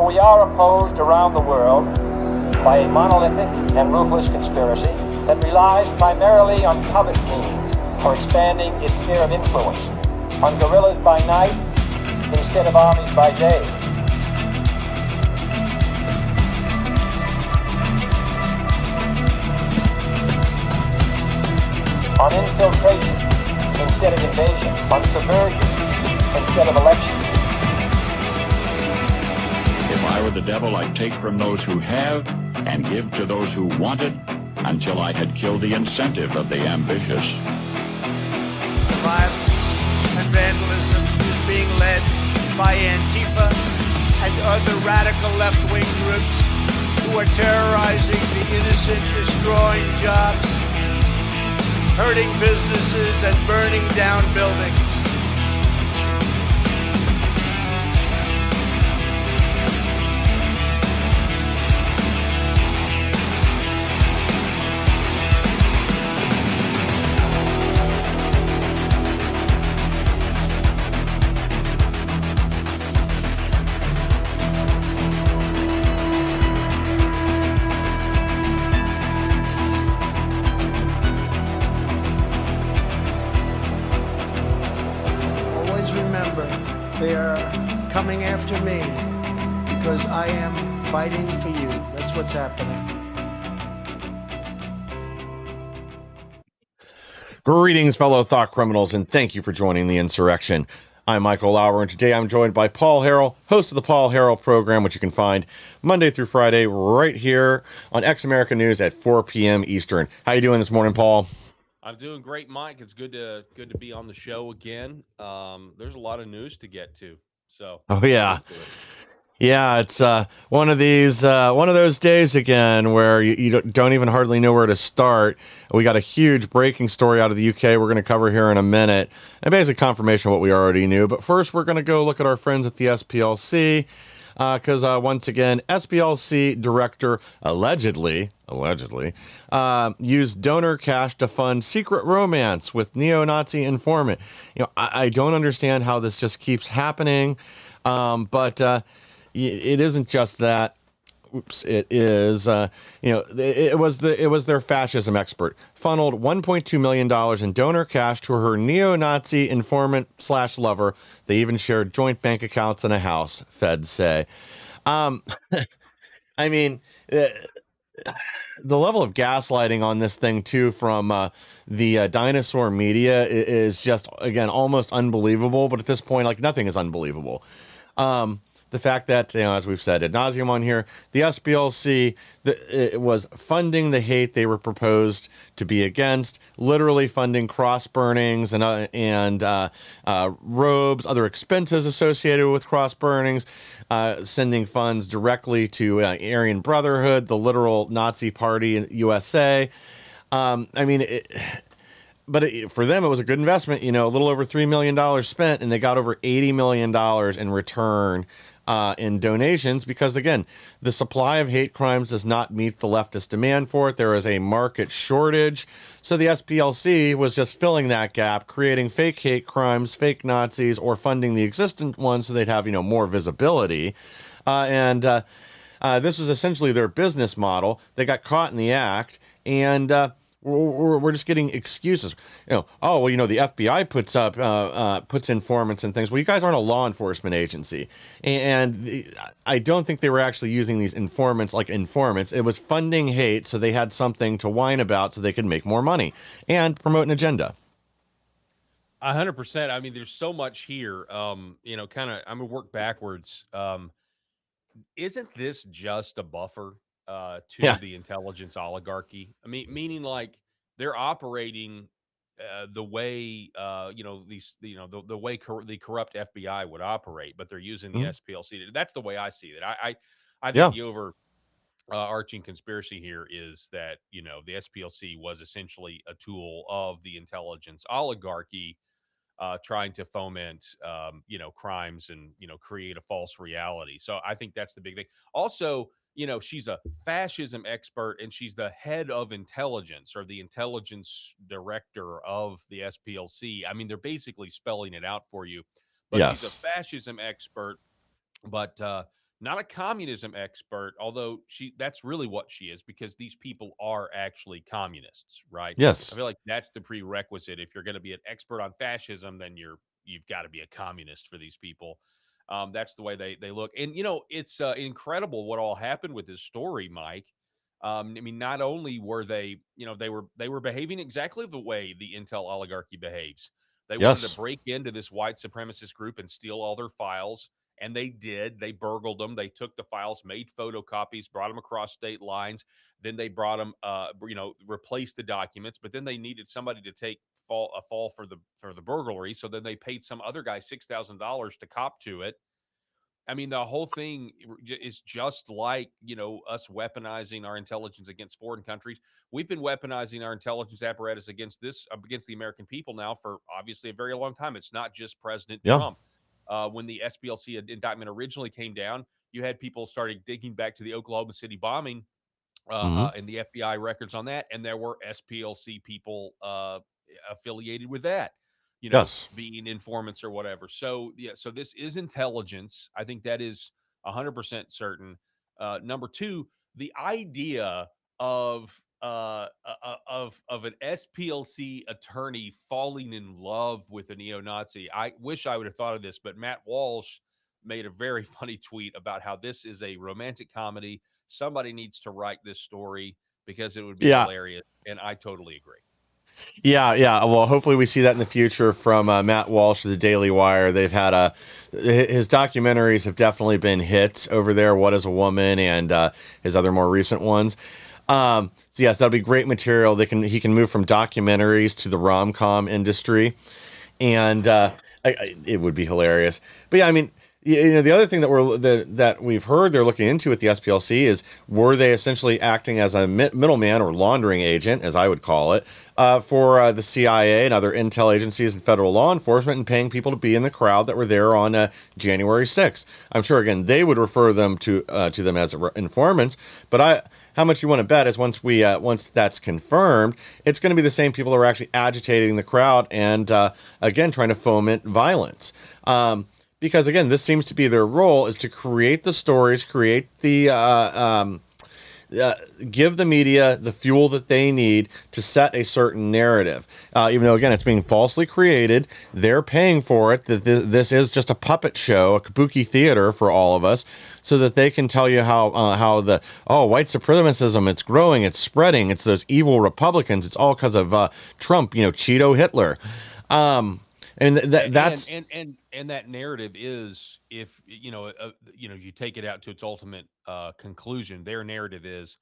For we are opposed around the world by a monolithic and ruthless conspiracy that relies primarily on covert means for expanding its sphere of influence, on guerrillas by night instead of armies by day. On infiltration instead of invasion, on subversion instead of elections. If I were the devil, I'd take from those who have and give to those who want it until I had killed the incentive of the ambitious. Violence and vandalism is being led by Antifa and other radical left-wing groups who are terrorizing the innocent, destroying jobs, hurting businesses, and burning down buildings. They are coming after me because I am fighting for you. That's what's happening. Greetings, fellow thought criminals, and thank you for joining the insurrection. I'm Michael Lauer, and today I'm joined by Paul Harrell, host of the Paul Harrell program, which you can find Monday through Friday right here on X America News at 4 p.m. Eastern. How you doing this morning, Paul? I'm doing great, Mike. It's good to be on the show again. There's a lot of news to get to. So. Oh yeah. Yeah, it's one of those days again where you don't even hardly know where to start. We got a huge breaking story out of the UK we're going to cover here in a minute, and basically confirmation of what we already knew. But first, we're going to go look at our friends at the SPLC, because once again, SPLC director allegedly used donor cash to fund secret romance with neo-Nazi informant. I don't understand how this just keeps happening, but it isn't just that. Oops, it is. It was their fascism expert funneled $1.2 million in donor cash to her neo-Nazi informant / lover. They even shared joint bank accounts in a house, feds say. I mean, the level of gaslighting on this thing too from the dinosaur media is just, again, almost unbelievable. But at this point, like, nothing is unbelievable. The fact that, as we've said ad nauseum on here, the SPLC it was funding the hate they were proposed to be against, literally funding cross burnings and robes, other expenses associated with cross burnings, sending funds directly to Aryan Brotherhood, the literal Nazi party in USA. For them, it was a good investment. A little over $3 million spent, and they got over $80 million in return in donations, because again, the supply of hate crimes does not meet the leftist demand for it. There is a market shortage. So the SPLC was just filling that gap, creating fake hate crimes, fake Nazis, or funding the existent ones so they'd have, more visibility. This was essentially their business model. They got caught in the act, and we're just getting excuses. The FBI puts informants and things. Well, you guys aren't a law enforcement agency, and I don't think they were actually using these informants like informants. It was funding hate, so they had something to whine about, so they could make more money and promote an agenda. 100%. I mean, there's so much here. I'm gonna work backwards. Isn't this just a buffer to the intelligence oligarchy? I mean, meaning like they're operating the way the way the corrupt FBI would operate, but they're using the SPLC. That's the way I see it. I think the overarching conspiracy here is that the SPLC was essentially a tool of the intelligence oligarchy, trying to foment crimes and create a false reality. So I think that's the big thing. Also, she's a fascism expert, and she's the head of intelligence, or the intelligence director of the SPLC. I mean, they're basically spelling it out for you. But she's a fascism expert. But not a communism expert, although that's really what she is, because these people are actually communists, right? I Yes. feel like that's the prerequisite. If you're going to be an expert on fascism, then you've got to be a communist for these people. That's the way they look. And it's incredible what all happened with this story, Mike. I mean, not only were they were behaving exactly the way the intel oligarchy behaves. They wanted to Yes. break into this white supremacist group and steal all their files, and they did. They burgled them. They took the files, made photocopies, brought them across state lines. Then they brought them, replaced the documents. But then they needed somebody to take a fall for the burglary. So then they paid some other guy $6,000 to cop to it. I mean, the whole thing is just like, us weaponizing our intelligence against foreign countries. We've been weaponizing our intelligence apparatus against the American people now for obviously a very long time. It's not just President Yeah. Trump. When the SPLC indictment originally came down, you had people started digging back to the Oklahoma City bombing Hmm. and the FBI records on that, and there were SPLC people affiliated with that, Yes. being informants or whatever. So yeah, so this is intelligence. I think that is 100% certain. Number two, the idea of of an SPLC attorney falling in love with a neo-Nazi. I wish I would have thought of this, but Matt Walsh made a very funny tweet about how this is a romantic comedy. Somebody needs to write this story because it would be Yeah. hilarious, and I totally agree. Yeah, yeah. Well, hopefully we see that in the future from Matt Walsh of the Daily Wire. They've had his documentaries have definitely been hits over there. What is a Woman and his other more recent ones. So yes, that'll be great material. He can move from documentaries to the rom-com industry, and it would be hilarious. But yeah, I mean, the other thing that we've heard they're looking into at the SPLC is, were they essentially acting as a middleman or laundering agent, as I would call it, for the CIA and other intel agencies and federal law enforcement, and paying people to be in the crowd that were there on January 6th. I'm sure again they would refer them to them as informants, but how much you want to bet is once that's confirmed, it's going to be the same people who are actually agitating the crowd and again trying to foment violence. Because again, this seems to be their role, is to create the stories, create the give the media the fuel that they need to set a certain narrative. Even though, again, it's being falsely created, they're paying for it. That this is just a puppet show, a kabuki theater for all of us, so that they can tell you how white supremacism, it's growing, it's spreading, it's those evil Republicans, it's all because of Trump, Cheeto Hitler. And that's and that narrative is, if you take it out to its ultimate conclusion, their narrative is: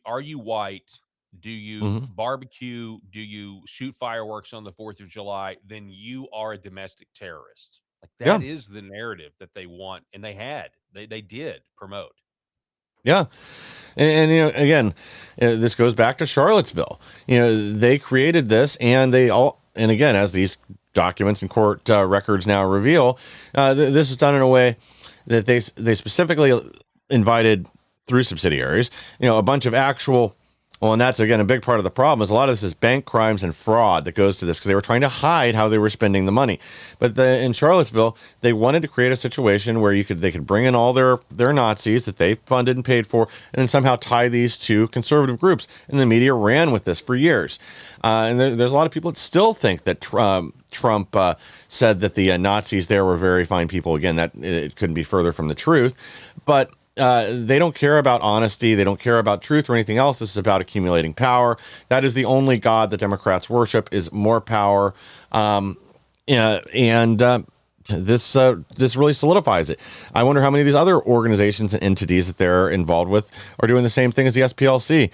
are you white? Do you Mhm. barbecue? Do you shoot fireworks on the 4th of July? Then you are a domestic terrorist. Like, Yeah. that is the narrative that they want, and they did promote. Yeah. And again, this goes back to Charlottesville. They created this, and again, as these documents and court records now reveal, this is done in a way that they specifically invited, through subsidiaries, a bunch of actual. Well, and that's again a big part of the problem, is a lot of this is bank crimes and fraud that goes to this, because they were trying to hide how they were spending the money. But in Charlottesville, they wanted to create a situation where they could bring in all their Nazis that they funded and paid for, and then somehow tie these to conservative groups. And the media ran with this for years. And there's a lot of people that still think that Trump said that the Nazis there were very fine people. Again, that it couldn't be further from the truth. But they don't care about honesty. They don't care about truth or anything else. This is about accumulating power. That is the only God that Democrats worship, is more power. This really solidifies it. I wonder how many of these other organizations and entities that they're involved with are doing the same thing as the SPLC.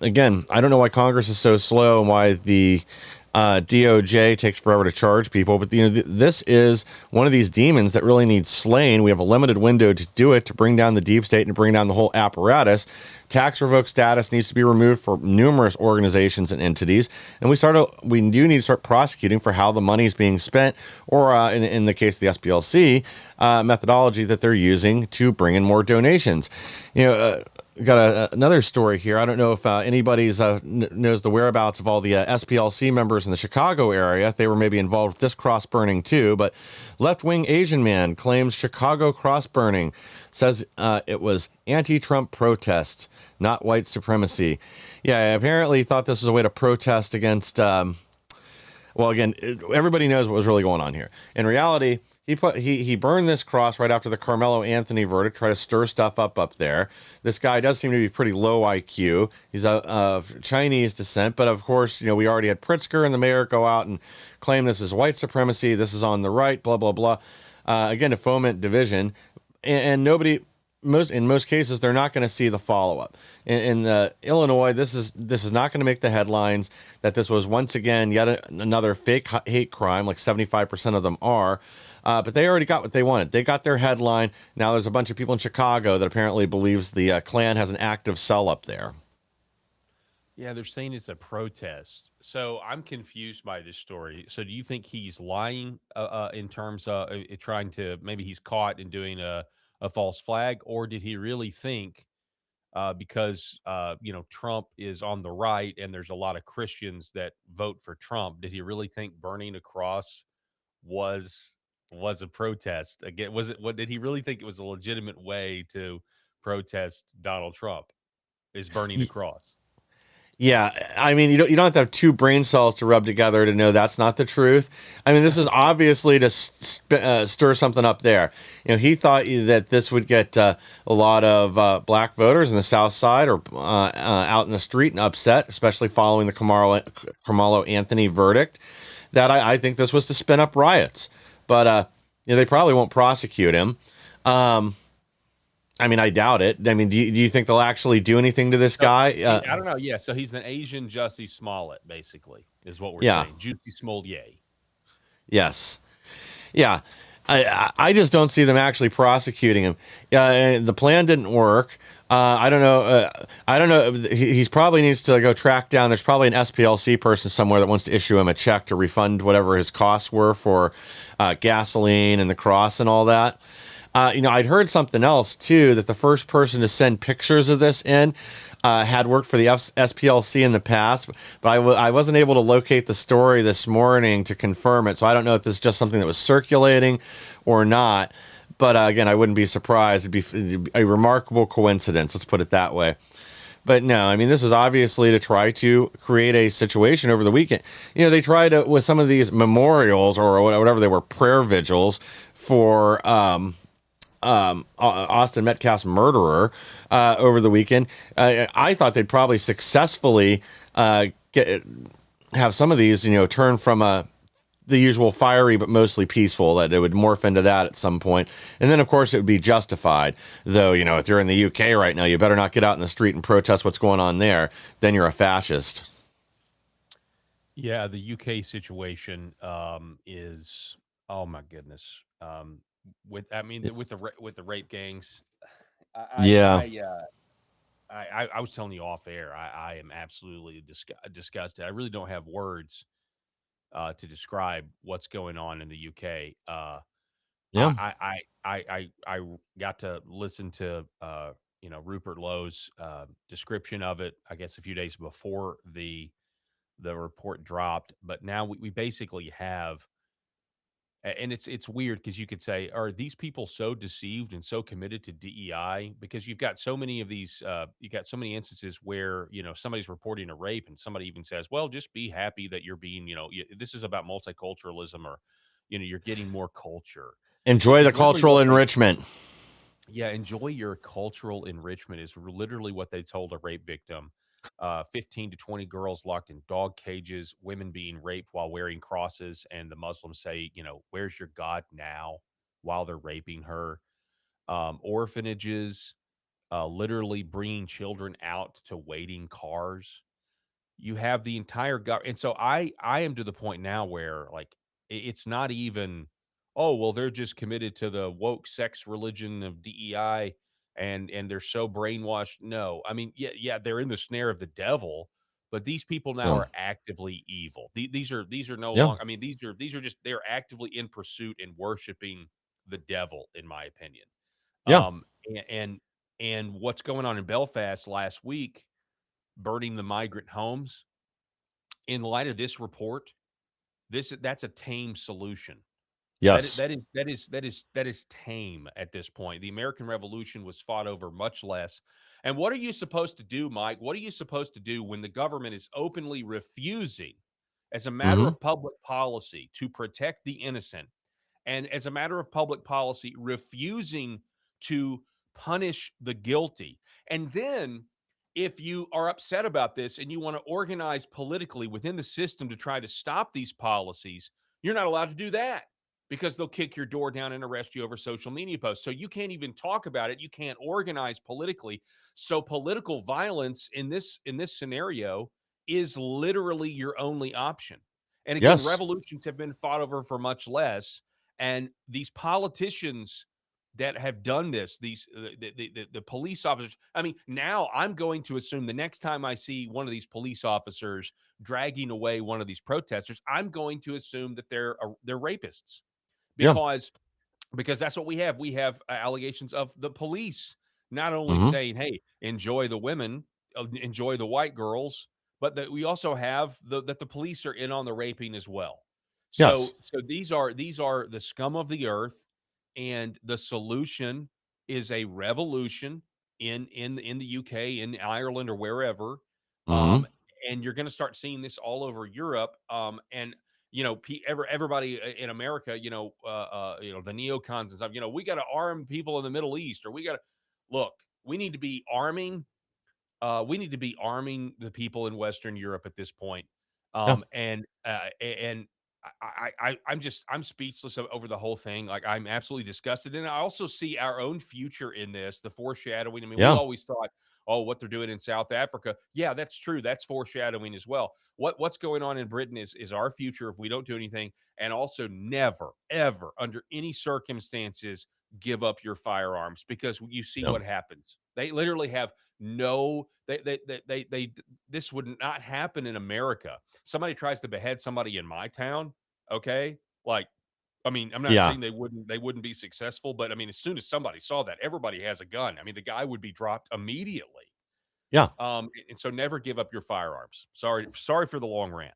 Again, I don't know why Congress is so slow and why the DOJ takes forever to charge people, but this is one of these demons that really needs slain. We have a limited window to do it, to bring down the deep state and to bring down the whole apparatus. Tax revoked status needs to be removed for numerous organizations and entities, and we do need to start prosecuting for how the money is being spent, or in the case of the SPLC, methodology that they're using to bring in more donations. got another story here. I don't know if anybody's knows the whereabouts of all the SPLC members in the Chicago area. If they were maybe involved with this cross burning too, but left-wing Asian man claims Chicago cross burning, says it was anti-Trump protests, not white supremacy. Yeah, apparently he thought this was a way to protest against. Well, again, everybody knows what was really going on here. In reality, he burned this cross right after the Carmelo Anthony verdict, try to stir stuff up there. This guy does seem to be pretty low IQ. He's of Chinese descent, but of course, we already had Pritzker and the mayor go out and claim this is white supremacy. This is on the right, blah blah blah. Again, to foment division, and nobody. In most cases, they're not going to see the follow up. In Illinois, this is not going to make the headlines. That this was once again yet another fake hate crime, like 75% of them are. But they already got what they wanted. They got their headline. Now there's a bunch of people in Chicago that apparently believes the Klan has an active cell up there. Yeah, they're saying it's a protest. So I'm confused by this story. So do you think he's lying in terms of trying to, maybe he's caught in doing a false flag, or did he really think because Trump is on the right and there's a lot of Christians that vote for Trump? Did he really think burning a cross was was a protest? Again, was it, what did he really think it was a legitimate way to protest Donald Trump? Is burning a cross? Yeah, I mean, you don't have to have two brain cells to rub together to know that's not the truth. I mean, this is obviously to stir something up there. He thought that this would get a lot of black voters in the South Side or out in the street and upset, especially following the Carmelo Anthony verdict. That I think this was to spin up riots, but they probably won't prosecute him. I mean, I doubt it. I mean, do you think they'll actually do anything to this So, guy? I don't know. Yeah, so he's an Asian Jussie Smollett, basically, is what we're Yeah. saying. Juicy Smollett. Yes. Yeah. I just don't see them actually prosecuting him. The plan didn't work. I don't know. I don't know. He's probably needs to go track down. There's probably an SPLC person somewhere that wants to issue him a check to refund whatever his costs were for gasoline and the cross and all that. I'd heard something else too, that the first person to send pictures of this in had worked for the SPLC in the past, but I wasn't able to locate the story this morning to confirm it. So I don't know if this is just something that was circulating or not. But again, I wouldn't be surprised. It'd be a remarkable coincidence. Let's put it that way. But no, I mean, this was obviously to try to create a situation over the weekend. They tried to, with some of these memorials or whatever they were, prayer vigils for Austin Metcalf's murderer over the weekend. I thought they'd probably successfully have some of these, turn from the usual fiery but mostly peaceful, that it would morph into that at some point. And then, of course, it would be justified. Though, if you're in the UK right now, you better not get out in the street and protest what's going on there. Then you're a fascist. Yeah, the UK situation is, oh my goodness. With the rape gangs, Yeah. I was telling you off air, I am absolutely disgusted. I really don't have words to describe what's going on in the UK. Yeah. I got to listen to Rupert Lowe's description of it, I guess, a few days before the report dropped. But now we basically have, and it's weird because you could say, are these people so deceived and so committed to DEI? Because you've got so many of these, you got so many instances where somebody's reporting a rape, and somebody even says, "Well, just be happy that you're being, this is about multiculturalism, or you're getting more culture." Enjoy the Is literally cultural what they, enrichment. yeah, enjoy your cultural enrichment is literally what they told a rape victim. 15 to 20 girls locked in dog cages, women being raped while wearing crosses, and the Muslims say, where's your God now, while they're raping her. Orphanages, literally bringing children out to waiting cars. You have the entire government. And so I am to the point now where, like, it's not even, oh, well, they're just committed to the woke sex religion of DEI, and they're so brainwashed. No, I mean, yeah, they're in the snare of the devil, but these people now Yeah. are actively evil. These are no Yeah. longer, I mean, these are just, they're actively in pursuit and worshiping the devil, in my opinion. Yeah. And and what's going on in Belfast last week, burning the migrant homes. In light of this report, that's a tame solution. Yes. That is tame at this point. The American Revolution was fought over much less. And what are you supposed to do, Mike? What are you supposed to do when the government is openly refusing, as a matter Mm-hmm. of public policy, to protect the innocent, and as a matter of public policy, refusing to punish the guilty? And then, if you are upset about this and you want to organize politically within the system to try to stop these policies, you're not allowed to do that, because they'll kick your door down and arrest you over social media posts. So you can't even talk about it. You can't organize politically. So political violence in this scenario is literally your only option. And again, Yes. revolutions have been fought over for much less. And these politicians that have done this, the police officers. I mean, now I'm going to assume the next time I see one of these police officers dragging away one of these protesters, I'm going to assume that they're rapists, Yeah. because that's what we have. We have allegations of the police not only Mm-hmm. saying, "Hey, enjoy the women, enjoy the white girls," but that we also have that the police are in on the raping as well. Yes. So these are the scum of the earth, and the solution is a revolution in the UK, in Ireland, or wherever. Mm-hmm. Um, and you're going to start seeing this all over Europe. And everybody in America, the neocons and stuff, we got to arm people in the Middle East, or we got to look. We need to be arming. We need to be arming the people in Western Europe at this point. Yeah. And I'm speechless over the whole thing. Like, I'm absolutely disgusted, and I also see our own future in this. The foreshadowing. I mean, we Yeah. always thought, oh, what they're doing in South Africa. Yeah, that's true. That's foreshadowing as well. What's going on in Britain is our future if we don't do anything. And also, never, ever, under any circumstances, give up your firearms, because you see Yeah. what happens. They literally have no. They this would not happen in America. Somebody tries to behead somebody in my town. Okay, like, I mean, I'm not Yeah. saying they wouldn't be successful, but I mean, as soon as somebody saw that, everybody has a gun. I mean, the guy would be dropped immediately. Yeah. And so never give up your firearms. Sorry for the long rant.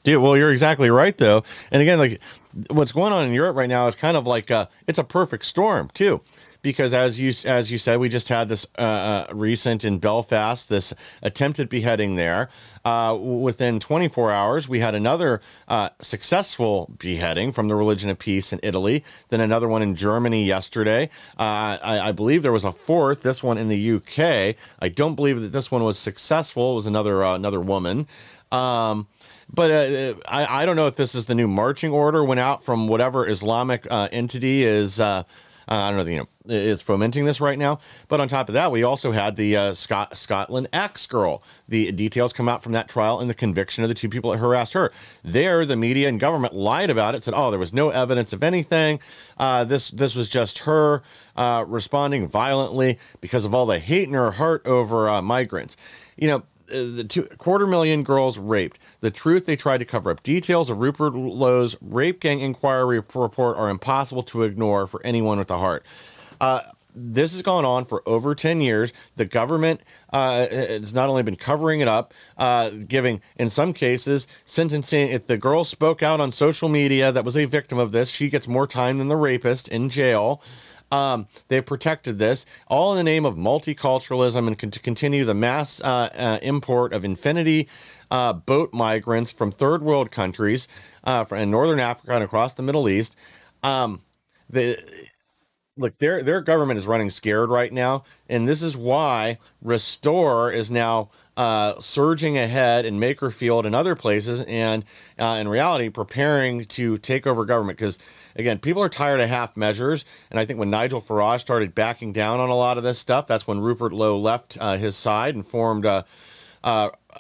Dude, well, you're exactly right, though. And again, like what's going on in Europe right now is kind of like it's a perfect storm too, because as you said, we just had this recent in Belfast, this attempted beheading there. Within 24 hours, we had another successful beheading from the Religion of Peace in Italy. Then another one in Germany yesterday. I believe there was a fourth. This one in the UK. I don't believe that this one was successful. It was another woman. Um, but I don't know if this is the new marching order went out from whatever Islamic entity is. I don't know, is fomenting this right now. But on top of that, we also had the Scotland Axe girl. The details come out from that trial and the conviction of the two people that harassed her. There, the media and government lied about it, said, "Oh, there was no evidence of anything. This was just her responding violently because of all the hate in her heart over migrants." The 250,000 girls raped. The truth they tried to cover up. Details of Rupert Lowe's rape gang inquiry report are impossible to ignore for anyone with a heart. This has gone on for over 10 years. The government has not only been covering it up, giving, in some cases, sentencing. If the girl spoke out on social media that was a victim of this, she gets more time than the rapist in jail. They protected this all in the name of multiculturalism and to continue the mass import of infinity boat migrants from third world countries in northern Africa and across the Middle East. The Look, their government is running scared right now, and this is why Restore is now surging ahead in Makerfield and other places, and in reality preparing to take over government. Because again, people are tired of half measures, and I think when Nigel Farage started backing down on a lot of this stuff, that's when Rupert Lowe left his side and formed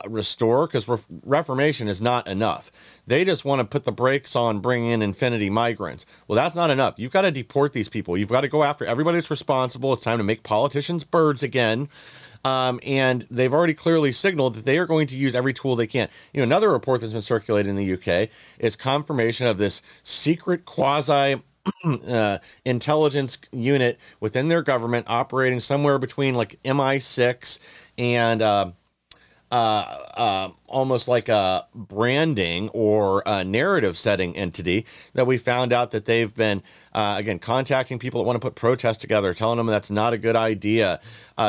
Restore, because Reformation is not enough. They just want to put the brakes on bringing in infinity migrants. Well, that's not enough. You've got to deport these people. You've got to go after everybody that's responsible. It's time to make politicians birds again. And they've already clearly signaled that they are going to use every tool they can. Another report that's been circulated in the UK is confirmation of this secret quasi intelligence unit within their government operating somewhere between like MI6 and almost like a branding or a narrative setting entity that we found out that they've been, again, contacting people that want to put protests together, telling them that's not a good idea,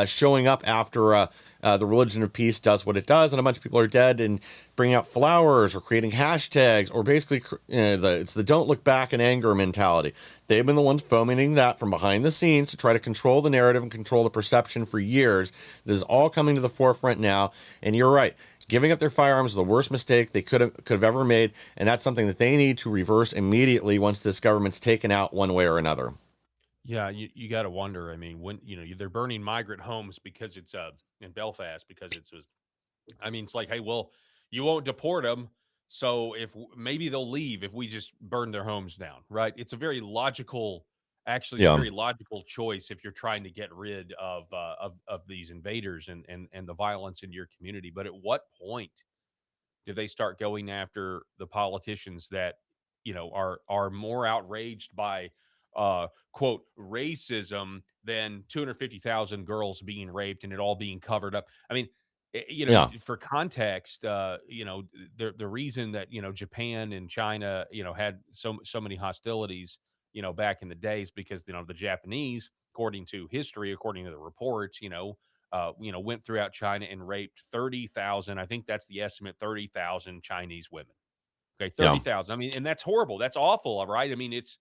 showing up after the Religion of Peace does what it does, and a bunch of people are dead, and bringing out flowers or creating hashtags, or basically, it's the don't look back in anger mentality. They've been the ones fomenting that from behind the scenes to try to control the narrative and control the perception for years. This is all coming to the forefront now, and you're right. Giving up their firearms is the worst mistake they could have ever made, and that's something that they need to reverse immediately once this government's taken out one way or another. Yeah, you got to wonder. I mean, when they're burning migrant homes because it's in Belfast because it's I mean, it's like, hey, well, you won't deport them, so if maybe they'll leave if we just burn their homes down, right? It's a very logical, actually, it's a Yeah, very logical choice if you're trying to get rid of these invaders and the violence in your community. But at what point do they start going after the politicians that are more outraged by quote racism than 250,000 girls being raped and it all being covered up? I mean, yeah, for context, the reason that Japan and China had so many hostilities back in the days because the Japanese, according to history, according to the reports, went throughout China and raped 30,000. I think that's the estimate, 30,000 Chinese women. Okay, yeah, 30,000. I mean, and that's horrible. That's awful, right? I mean, it's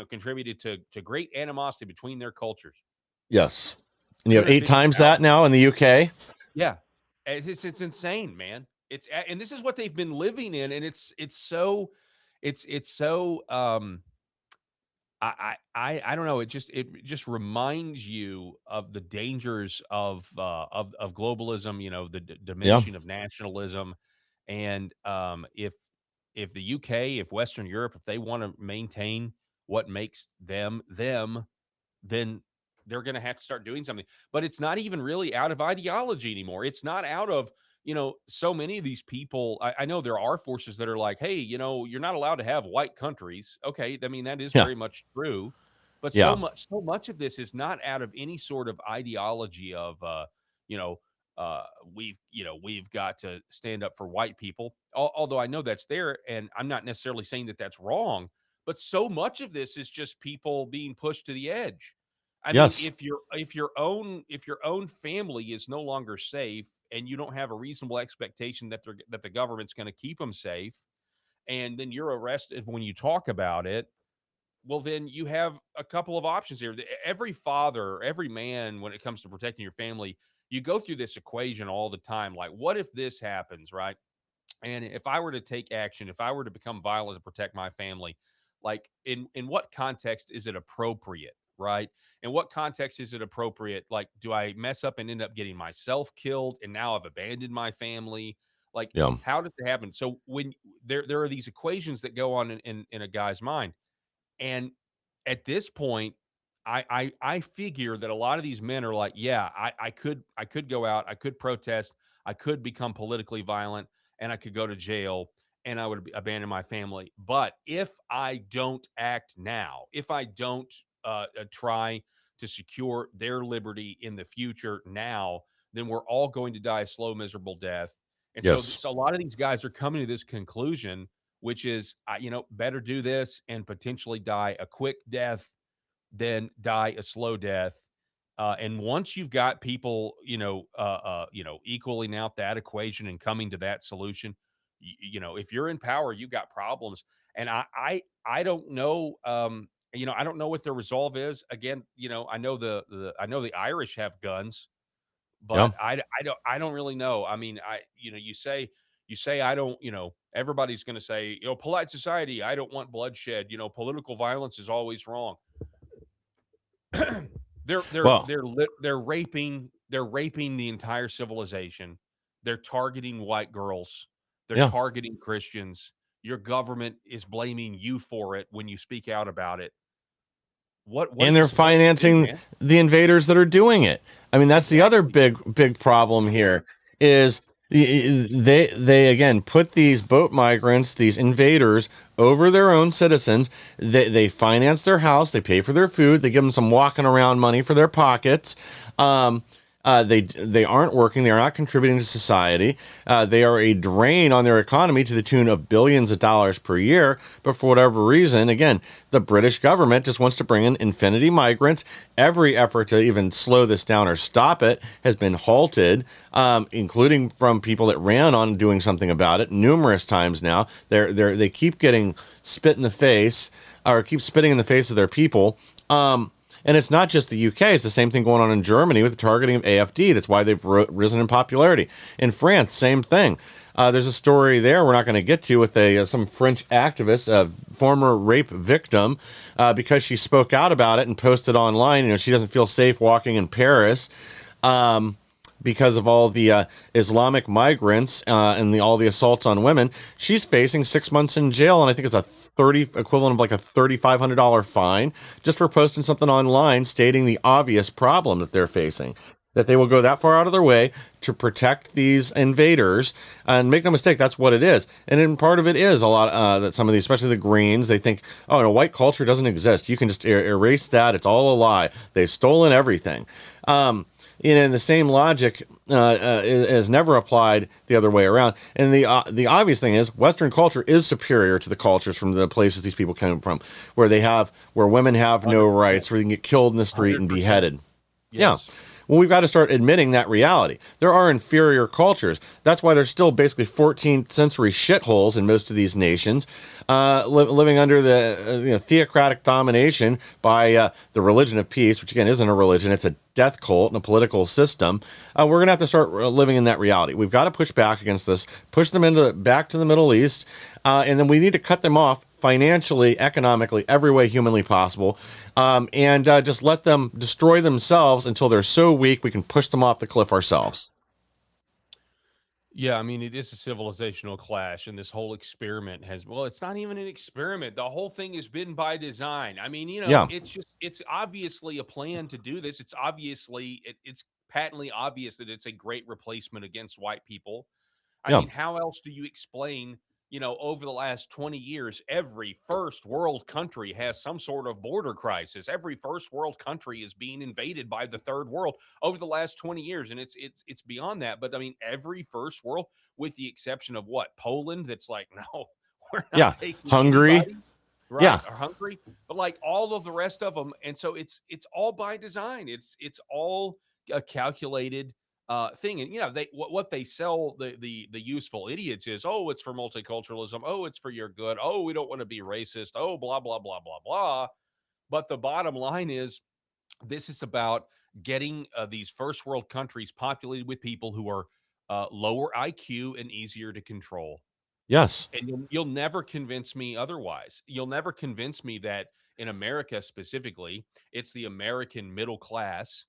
contributed to great animosity between their cultures. yes. And you have eight times that 250,000. now in the UK. Yeah. It's insane, man. And this is what they've been living in, and it's so I don't know. It just reminds you of the dangers of globalism. The Yeah, diminishing of nationalism, and if the UK, if Western Europe, if they want to maintain what makes them them, then they're going to have to start doing something. But it's not even really out of ideology anymore. It's not out of, so many of these people. I know there are forces that are like, hey, you're not allowed to have white countries. Okay. I mean, that is yeah, very much true. But so yeah, much of this is not out of any sort of ideology of, you know, we've got to stand up for white people. Although I know that's there, and I'm not necessarily saying that that's wrong, but so much of this is just people being pushed to the edge. I mean, yes, if your own family is no longer safe and you don't have a reasonable expectation that the government's going to keep them safe, and then you're arrested when you talk about it, well, then you have a couple of options here. Every father, every man, when it comes to protecting your family, you go through this equation all the time. Like, what if this happens, right? And if I were to take action, if I were to become violent to protect my family, like in what context is it appropriate, right? In what context is it appropriate? Like, do I mess up and end up getting myself killed and now I've abandoned my family? Like, yeah, how does it happen? So when there are these equations that go on in a guy's mind, and at this point, I figure that a lot of these men are like, yeah, I could go out, I could protest, I could become politically violent, and I could go to jail, and I would abandon my family. But if I don't act now, if I don't try to secure their liberty in the future now, then we're all going to die a slow, miserable death. And so, yes, so a lot of these guys are coming to this conclusion, which is, better do this and potentially die a quick death than die a slow death. And once you've got people, equaling out that equation and coming to that solution, if you're in power, you got problems. And I don't know, I don't know what their resolve is. Again, I know the Irish have guns, yeah, but I don't really know. I mean, you say I don't, everybody's going to say, polite society, I don't want bloodshed, political violence is always wrong. well, They're raping the entire civilization. They're targeting white girls. They're yeah. targeting Christians. Your government is blaming you for it when you speak out about it. What are And you they're supposed to do, financing man? the invaders that are doing it. I mean, that's the other Exactly. big problem here is They again put these boat migrants, these invaders, over their own citizens. They finance their house, they pay for their food, they give them some walking around money for their pockets. Um, they aren't working. They are not contributing to society. They are a drain on their economy to the tune of billions of dollars per year. But for whatever reason, again, the British government just wants to bring in infinity migrants. Every effort to even slow this down or stop it has been halted, including from people that ran on doing something about it numerous times now. They keep getting spit in the face, or keep spitting in the face of their people. And it's not just the UK. It's the same thing going on in Germany with the targeting of AFD. That's why they've risen in popularity. In France, same thing. There's a story there we're not going to get to with some French activist, a former rape victim, because she spoke out about it and posted online. You know, she doesn't feel safe walking in Paris. Because of all the Islamic migrants and all the assaults on women, she's facing 6 months in jail, and I think it's a equivalent of like a $3,500 fine just for posting something online stating the obvious problem that they're facing. That they will go that far out of their way to protect these invaders, and make no mistake, that's what it is. And then part of it is a lot that some of these, especially the Greens, they think, oh no, white culture doesn't exist. You can just erase that. It's all a lie. They've stolen everything. And the same logic is never applied the other way around. And the obvious thing is, Western culture is superior to the cultures from the places these people come from, where women have no rights, where they can get killed in the street and 100%. beheaded. Yes. Yeah. Well, we've got to start admitting that reality. There are inferior cultures. That's why there's still basically 14th century shitholes in most of these nations, living under the theocratic domination by the religion of peace, which again isn't a religion; it's a death cult and a political system. We're going to have to start living in that reality. We've got to push back against this, push them back to the Middle East, and then we need to cut them off financially, economically, every way humanly possible, and just let them destroy themselves until they're so weak we can push them off the cliff ourselves. Yeah, I mean, it is a civilizational clash, and this whole experiment well, it's not even an experiment. The whole thing has been by design. I mean, Yeah. it's obviously a plan to do this. It's patently obvious that it's a great replacement against white people. I Yeah. mean, how else do you explain, over the last 20 years, every first world country has some sort of border crisis. Every first world country is being invaded by the third world over the last 20 years. And it's beyond that. But I mean, every first world, with the exception of what? Poland, that's like, no, we're not Yeah. taking Hungry. anybody. Right. Yeah. Or Hungary. But like all of the rest of them. And so it's all by design. It's all a calculated thing. And what they sell the useful idiots is, oh, it's for multiculturalism, oh, it's for your good, oh, we don't want to be racist, oh, blah blah blah blah blah. But the bottom line is, this is about getting these first world countries populated with people who are lower IQ and easier to control. Yes. And you'll never convince me otherwise. You'll never convince me that in America specifically, it's the American middle class,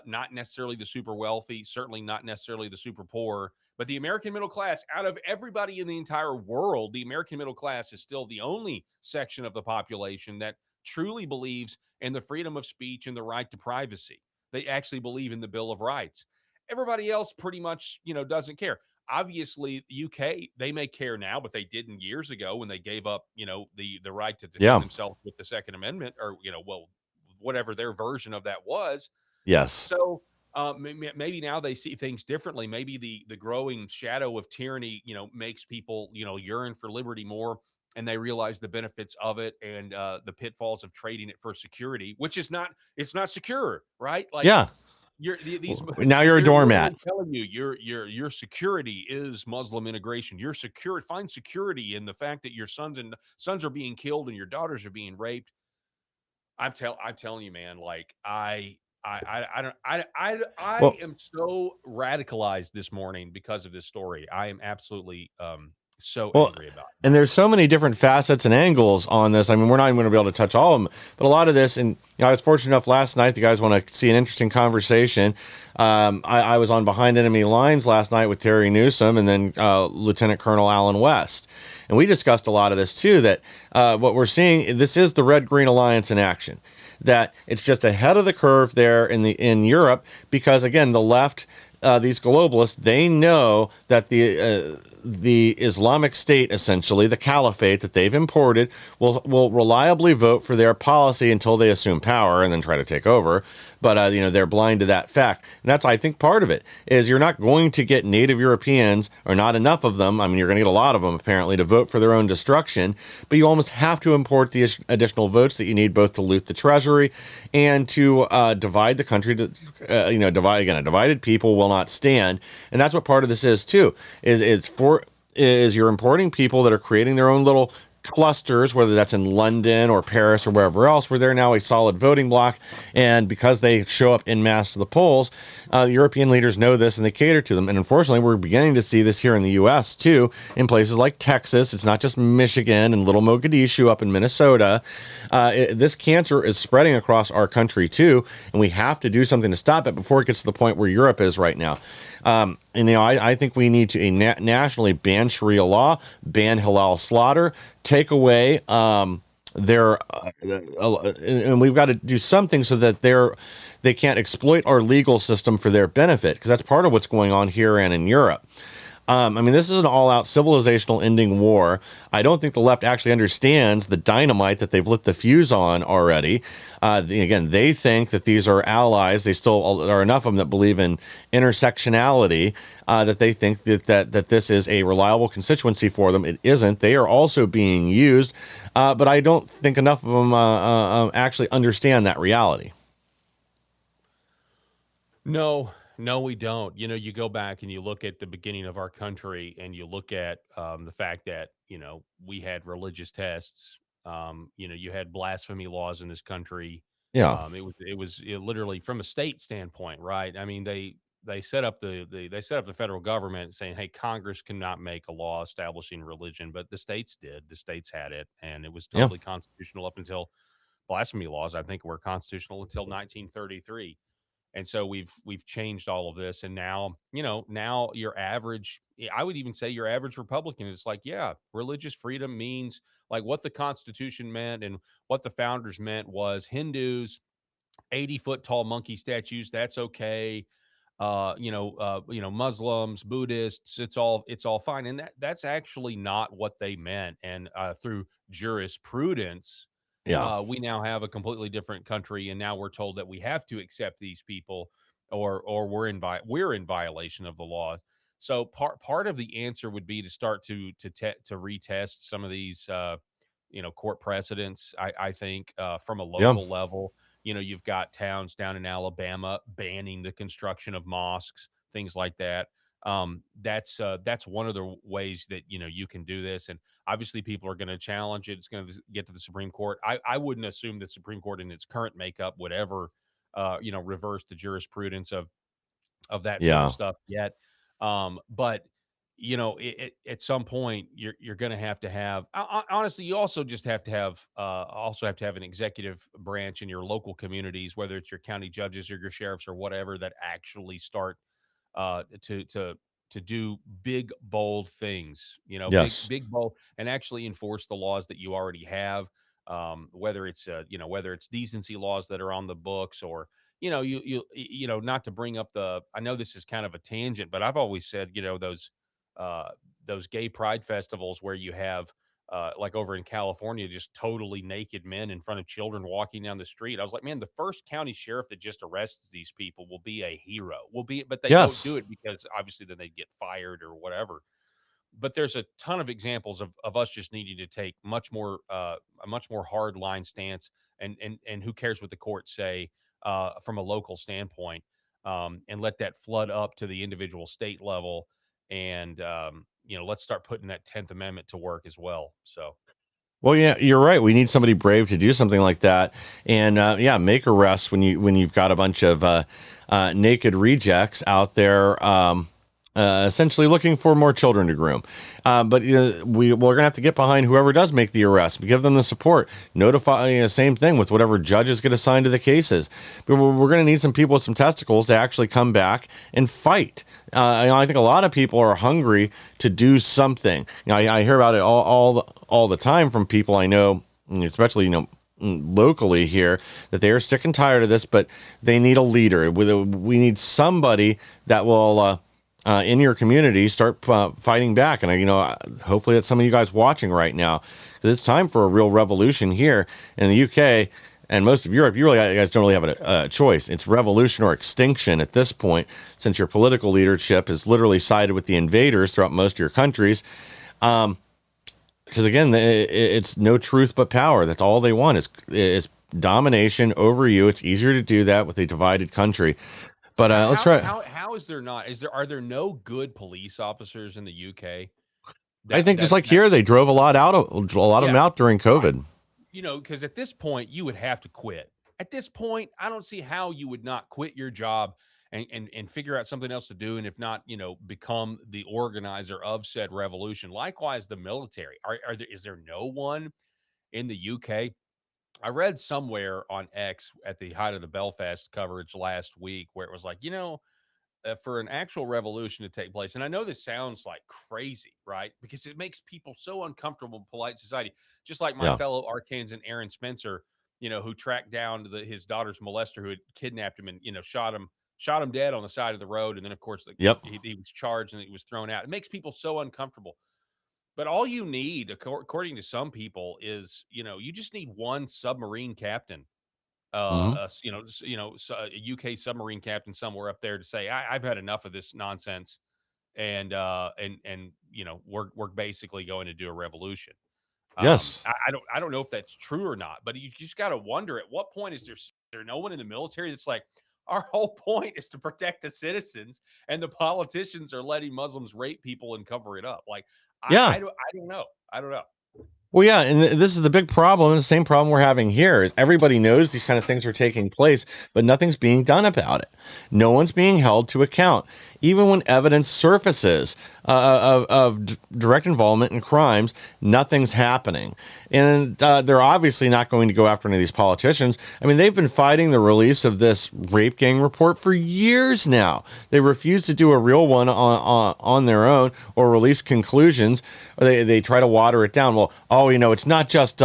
not necessarily the super wealthy, certainly not necessarily the super poor, but the American middle class. Out of everybody in the entire world, the American middle class is still the only section of the population that truly believes in the freedom of speech and the right to privacy. They actually believe in the Bill of Rights. Everybody else pretty much, doesn't care. Obviously, UK, they may care now, but they didn't years ago when they gave up, the right to defend Yeah. themselves with the Second Amendment, or whatever their version of that was. Yes. So maybe now they see things differently. Maybe the growing shadow of tyranny, makes people, yearn for liberty more, and they realize the benefits of it and the pitfalls of trading it for security, which it's not secure, right? Like, Yeah. Now you're a they're literally doormat. telling you your security is Muslim integration. Find security in the fact that your sons are being killed and your daughters are being raped. I'm telling you, man. Like I Well, am so radicalized this morning because of this story. I am absolutely so Well, angry about it. and there's so many different facets and angles on this. I mean, we're not even going to be able to touch all of them, but a lot of this, and I was fortunate enough last night. The guys want to see an interesting conversation. I was on Behind Enemy Lines last night with Terry Newsom and then Lieutenant Colonel Alan West, and we discussed a lot of this too. That what we're seeing, this is the Red Green Alliance in action. That it's just ahead of the curve there in Europe, because again, the left these globalists, they know that the Islamic State, essentially the caliphate that they've imported, will reliably vote for their policy until they assume power and then try to take over. But they're blind to that fact, and that's, I think, part of it is you're not going to get native Europeans, or not enough of them. I mean, you're going to get a lot of them apparently to vote for their own destruction, but you almost have to import the additional votes that you need both to loot the treasury and to divide the country. Divide again. A divided people will not stand, and that's what part of this is too. Is you're importing people that are creating their own little clusters, whether that's in London or Paris or wherever else, where they're now a solid voting bloc. And because they show up in mass to the polls, European leaders know this and they cater to them. And unfortunately, we're beginning to see this here in the U.S. too, in places like Texas. It's not just Michigan and little Mogadishu up in Minnesota. This cancer is spreading across our country too, and we have to do something to stop it before it gets to the point where Europe is right now. I think we need to nationally ban Sharia law, ban halal slaughter, take away and we've got to do something so that they can't exploit our legal system for their benefit, because that's part of what's going on here and in Europe. This is an all-out civilizational ending war. I don't think the left actually understands the dynamite that they've lit the fuse on already. Again, they think that these are allies. They still are enough of them that believe in intersectionality, that they think that this is a reliable constituency for them. It isn't. They are also being used, but I don't think enough of them actually understand that reality. No, we don't. You go back and you look at the beginning of our country and you look at the fact that, we had religious tests. You had blasphemy laws in this country. Yeah. It was literally from a state standpoint, right? I mean, they set up the federal government saying, hey, Congress cannot make a law establishing religion, but the states did. The states had it, and it was Yeah. totally constitutional up until blasphemy laws, I think, were constitutional until 1933. And so we've changed all of this, and now your average, I would even say your average Republican is like, yeah, religious freedom means, like, what the Constitution meant and what the founders meant was Hindus, 80-foot tall monkey statues, that's okay. Muslims, Buddhists, it's all fine. And that's actually not what they meant. And through jurisprudence, Yeah. we now have a completely different country, and now we're told that we have to accept these people, or we're in violation of the law. So part of the answer would be to start to retest some of these court precedents. I think from a Yeah. local level, you've got towns down in Alabama banning the construction of mosques, things like that. That's one of the ways that you can do this, and obviously people are going to challenge it. It's going to get to the Supreme Court. I wouldn't assume the Supreme Court in its current makeup would ever reverse the jurisprudence of that sort of Yeah. stuff yet. But at some point you're going to have honestly, you also just have to have an executive branch in your local communities, whether it's your county judges or your sheriffs or whatever, that actually start to do big, bold things, Yes. big, bold, and actually enforce the laws that you already have. Whether it's decency laws that are on the books, or, not to bring up I know this is kind of a tangent, but I've always said, those gay pride festivals where you have, like over in California, just totally naked men in front of children walking down the street. I was like, man, the first county sheriff that just arrests these people will be a hero. But they don't do Yes. it because obviously then they'd get fired or whatever. But there's a ton of examples of us just needing to take a much more hard line stance, and who cares what the courts say from a local standpoint, and let that flood up to the individual state level, and let's start putting that 10th Amendment to work as well. So. Well, yeah, you're right. We need somebody brave to do something like that, and make arrests when you've got a bunch of naked rejects out there, essentially looking for more children to groom. But we're gonna have to get behind whoever does make the arrest, give them the support, notify. Same thing with whatever judges get assigned to the cases. But we're gonna need some people with some testicles to actually come back and fight. I think a lot of people are hungry to do something. I hear about it all the time from people I know, especially locally here that they are sick and tired of this, but they need a leader. We need somebody that will in your community start fighting back. And hopefully that's some of you guys watching right now, because it's time for a real revolution here in the UK and most of Europe. You guys don't really have a choice. It's revolution or extinction at this point, since your political leadership has literally sided with the invaders throughout most of your countries. Because again, it's no truth but power. That's all they want is domination over you. It's easier to do that with a divided country. But let's try. How is there not? Are there no good police officers in the UK? I think just like here, they drove a lot of them out during COVID. Right. Because at this point you would have to quit. At this point, I don't see how you would not quit your job and figure out something else to do, and if not, become the organizer of said revolution. Likewise, the military. Is there no one in the UK? I read somewhere on X at the height of the Belfast coverage last week where it was like, for an actual revolution to take place, and I know this sounds like crazy, right? Because it makes people so uncomfortable in polite society, just like my fellow Arkansan Aaron Spencer, who tracked down his daughter's molester who had kidnapped him and, shot him dead on the side of the road. And then, of course, he was charged and he was thrown out. It makes people so uncomfortable. But all you need, according to some people, is, you just need one submarine captain, a UK submarine captain somewhere up there to say, I've had enough of this nonsense. And we're basically going to do a revolution. Yes. I don't know if that's true or not, but you just got to wonder, at what point is there no one in the military that's like, our whole point is to protect the citizens, and the politicians are letting Muslims rape people and cover it up. Like, I don't know. I don't know. Well, yeah, and this is the big problem. The same problem we're having here is everybody knows these kind of things are taking place, but nothing's being done about it. No one's being held to account. Even when evidence surfaces of direct involvement in crimes, nothing's happening. And they're obviously not going to go after any of these politicians. I mean, they've been fighting the release of this rape gang report for years now. They refuse to do a real one on their own or release conclusions. Or they try to water it down. Well, it's not just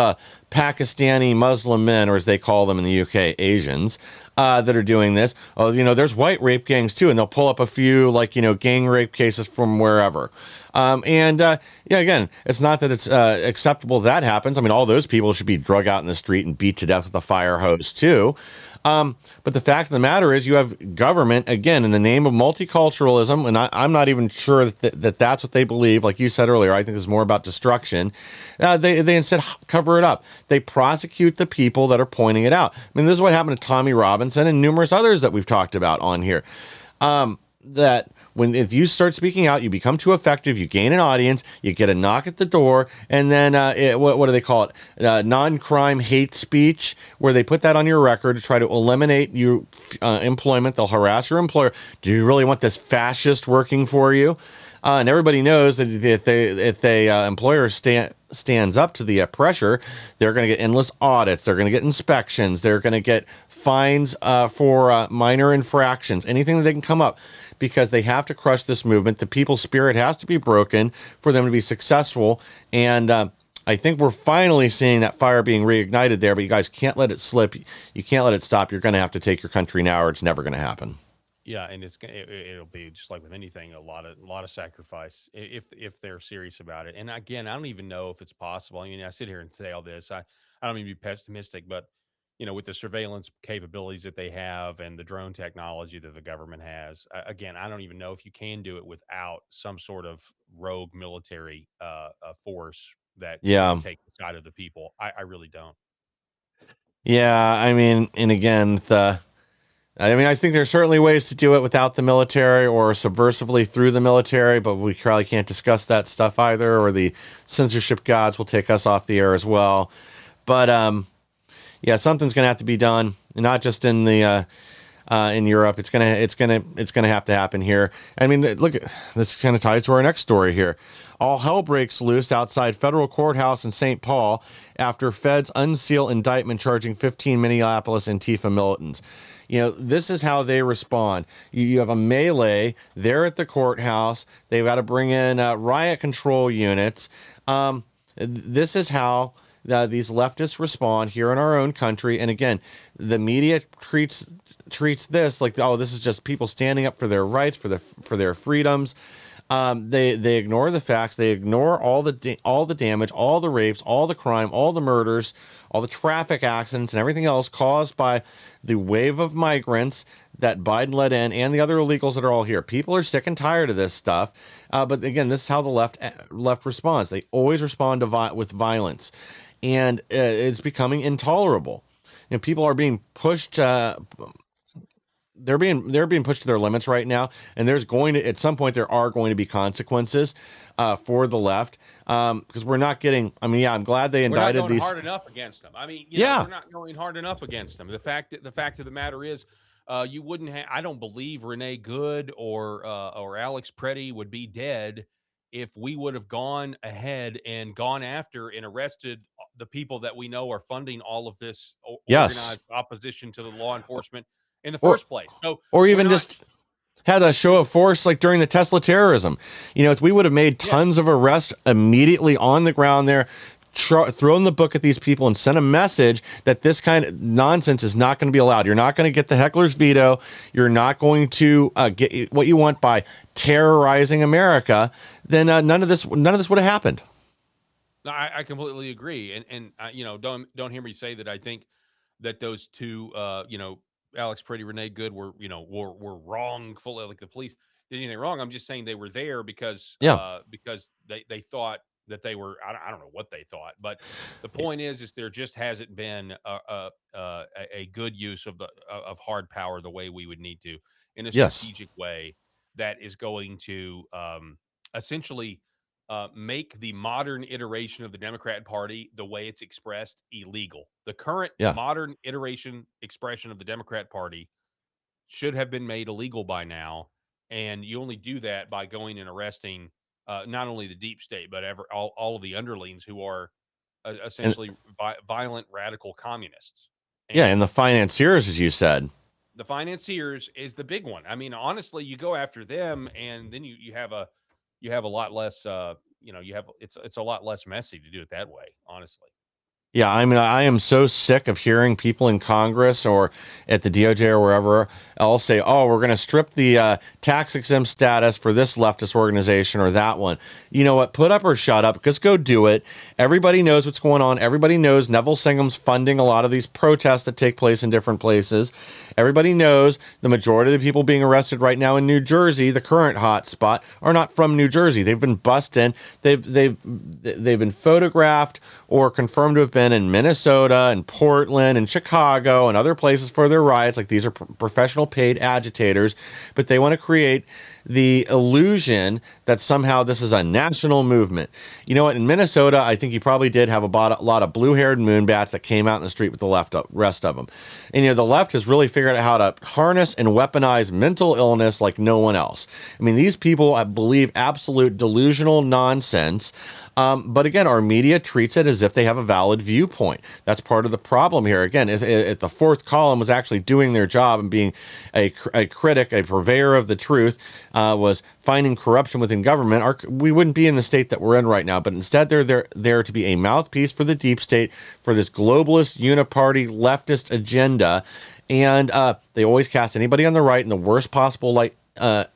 Pakistani Muslim men, or as they call them in the UK, Asians, that are doing this. Oh, there's white rape gangs too, and they'll pull up a few gang rape cases from wherever. Again, it's not that it's acceptable that happens. I mean, all those people should be drug out in the street and beat to death with a fire hose too. But the fact of the matter is, you have government, again, in the name of multiculturalism, and I'm not even sure that that's what they believe. Like you said earlier, I think it's more about destruction. They instead cover it up. They prosecute the people that are pointing it out. I mean, this is what happened to Tommy Robinson and numerous others that we've talked about on here. That if you start speaking out, you become too effective, you gain an audience, you get a knock at the door, and then what do they call it? Non-crime hate speech, where they put that on your record to try to eliminate you employment. They'll harass your employer. Do you really want this fascist working for you? And everybody knows that if the employer stands up to the pressure, they're going to get endless audits. They're going to get inspections. They're going to get fines for minor infractions, anything that they can come up, because they have to crush this movement. The people's spirit has to be broken for them to be successful. And I think we're finally seeing that fire being reignited there, but you guys can't let it slip. You can't let it stop. You're going to have to take your country now, or it's never going to happen. Yeah, and it'll be just like with anything, a lot of sacrifice if they're serious about it. And again, I don't even know if it's possible. I mean, I sit here and say all this. I don't mean to be pessimistic, but with the surveillance capabilities that they have and the drone technology that the government has, again, I don't even know if you can do it without some sort of rogue military force that can take the side of the people. I really don't. Yeah, I mean, and again, I think there's certainly ways to do it without the military or subversively through the military, but we probably can't discuss that stuff either, or the censorship gods will take us off the air as well. But yeah, something's going to have to be done, not just in the in Europe. It's gonna have to happen here. I mean, look, this kind of ties to our next story here. All hell breaks loose outside federal courthouse in St. Paul after feds unseal indictment charging 15 Minneapolis Antifa militants. This is how they respond. You have a melee there at the courthouse. They've got to bring in riot control units. This is how these leftists respond here in our own country. And again, the media treats this like, oh, this is just people standing up for their rights, for their freedoms. They ignore the facts. They ignore all the damage, all the rapes, all the crime, all the murders, all the traffic accidents, and everything else caused by the wave of migrants that Biden let in, and the other illegals that are all here. People are sick and tired of this stuff. But again, this is how the left responds. They always respond to with violence, and it's becoming intolerable. And people are being pushed. They're being pushed to their limits right now, and there's going to, at some point, there are going to be consequences for the left, because we're not getting. I mean, yeah, I'm glad they We're not indicted going these. hard enough against them. I mean, Yeah. we're not going hard enough against them. The fact of the matter is, you wouldn't have. I don't believe Renee Good or Alex Preddy would be dead if we would have gone ahead and gone after and arrested the people that we know are funding all of this Yes. organized opposition to the law enforcement in the Or first place. So or we're even not. just had a show of force like during the Tesla terrorism. If we would have made Yes. tons of arrests immediately on the ground there, thrown the book at these people and sent a message that this kind of nonsense is not going to be allowed. You're not going to get the heckler's veto. You're not going to get what you want by terrorizing America. Then none of this would have happened. No, I completely agree, and don't hear me say that I think that those two, Alex Pretty, Renee Good were wrongful. Like the police did anything wrong. I'm just saying they were there Yeah. because they thought that they were. I don't know what they thought, but the point is there just hasn't been a good use of hard power the way we would need to in a Yes. strategic way that is going to essentially make the modern iteration of the Democrat Party, the way it's expressed, illegal. The current Yeah. modern iteration expression of the Democrat Party should have been made illegal by now. And you only do that by going and arresting not only the deep state, but all of the underlings who are And essentially violent radical communists. yeah, and the And financiers, as you said. the financiers is the big one. I mean, honestly, you go after them, and then you have a lot less. It's a lot less messy to do it that way. Honestly, Yeah, I mean, I am so sick of hearing people in Congress or at the DOJ or wherever else say, "Oh, we're going to strip the tax exempt status for this leftist organization or that one." You know what? Put up or shut up. Just go do it. Everybody knows what's going on. Everybody knows Neville Singham's funding a lot of these protests that take place in different places. Everybody knows the majority of the people being arrested right now in New Jersey, the current hot spot, are not from New Jersey. They've been bussed in. They've been photographed or confirmed to have been in Minnesota and Portland and Chicago and other places for their riots. Like, these are professional paid agitators, but they want to create the illusion that somehow this is a national movement. You know what? In Minnesota, I think you probably did have a lot of blue-haired moonbats that came out in the street with the rest of them. And the left has really figured out how to harness and weaponize mental illness like no one else. I mean, these people, I believe, absolute delusional nonsense. But again, our media treats it as if they have a valid viewpoint. That's part of the problem here. Again, if the fourth column was actually doing their job and being a critic, a purveyor of the truth, was finding corruption within government, we wouldn't be in the state that we're in right now. But instead, they're there to be a mouthpiece for the deep state, for this globalist, uniparty, leftist agenda. And they always cast anybody on the right in the worst possible light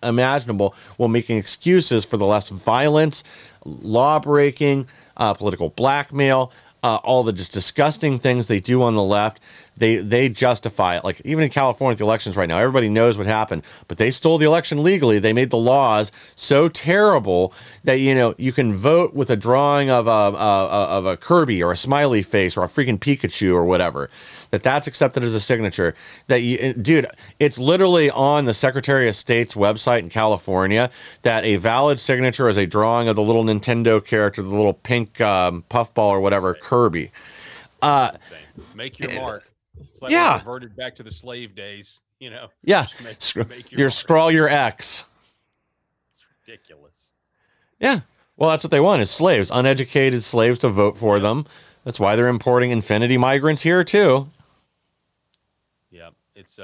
imaginable, while making excuses for the less violence, law breaking, political blackmail, all the just disgusting things they do on the left. They justify it. Like, even in California with the elections right now, everybody knows what happened, but they stole the election legally. They made the laws so terrible that you can vote with a drawing of a Kirby or a smiley face or a freaking Pikachu or whatever. That's accepted as a signature. Dude, it's literally on the Secretary of State's website in California that a valid signature is a drawing of the little Nintendo character, the little pink puffball or whatever, Kirby. Make your mark. It's like Yeah. we reverted back to the slave days. Yeah. Make your mark. Scrawl your X. It's ridiculous. Yeah. Well, that's what they want, is slaves, uneducated slaves to vote for them. That's why they're importing infinity migrants here too. Yeah, it's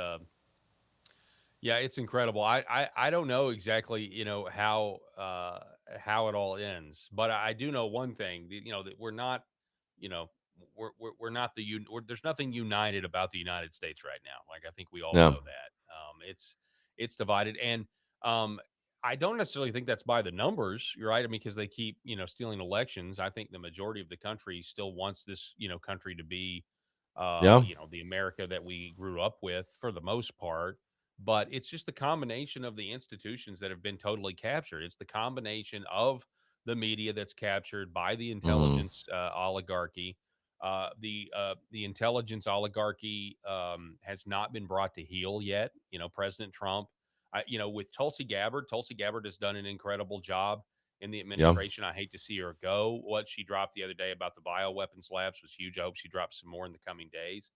it's incredible. I don't know exactly, how it all ends, but I do know one thing, that we're not, we're not there's nothing united about the United States right now. Like I think we all Yeah. know that. It's divided, and um, I don't necessarily think that's by the numbers. You're right. I mean, because they keep stealing elections. I think the majority of the country still wants this country to be Yeah. the America that we grew up with for the most part. But it's just the combination of the institutions that have been totally captured. It's the combination of the media that's captured by the Hmm. intelligence oligarchy. The intelligence oligarchy has not been brought to heel yet. President Trump, with Tulsi Gabbard has done an incredible job in the Yeah. administration. I hate to see her go. What she dropped the other day about the bioweapons labs was huge. I hope she drops some more in the coming days.